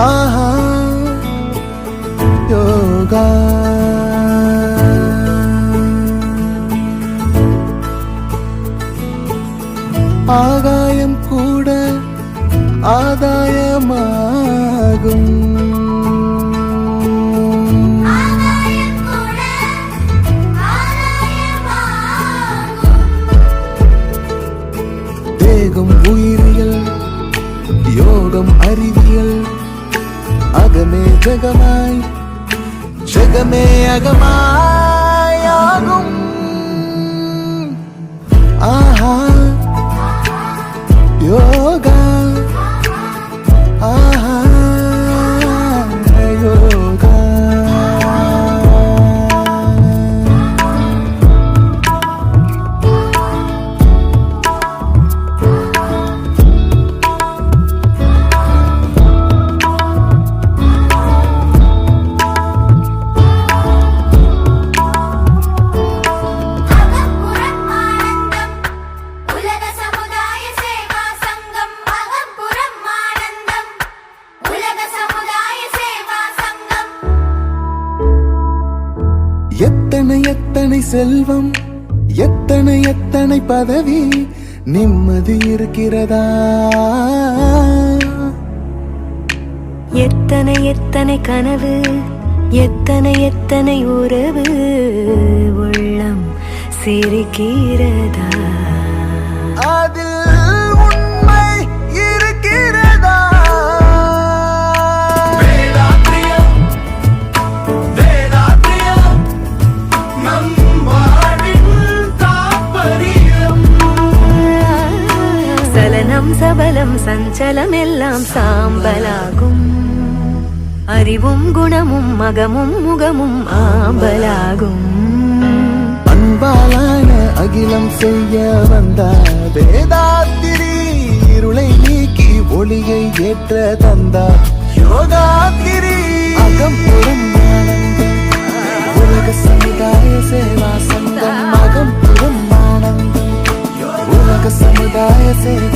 ஆஹா யோகா. ஆகாயம் கூட ஆதாயமாகும். தேகம் உயிரியல், யோகம் அறிவியல், அகமே ஜகமாய் ஜகமே அகமாய் ஆகும். ஆஹா யோகா. ஆஹா யோகா. எத்தனை எத்தனை செல்வம், எத்தனை எத்தனை பதவி, நிம்மதி இருக்கிறதா? எத்தனை எத்தனை கனவு, எத்தனை எத்தனை உறவு, உள்ளம் சிரிக்கிறதா? அதில் உண்மை இருக்கிறதா? சலனம் சபலம் சஞ்சலம் எல்லாம் சாம்பலாகும். அறிவும் குணமும் மகமும் முகமும் ஆம்பலாகும். அன்பாலான அகிலம் செய்ய வந்தார் வேதாத்திரி. இருளை நீக்கி ஒளியை ஏற்ற தந்தார் யோகாத்திரி. அகம்புறம் ஆனந்தம், உலக சமுதாய சேவா சங்கம். அகம்புறம் ஆனந்தம், உலக சமுதாய சேவா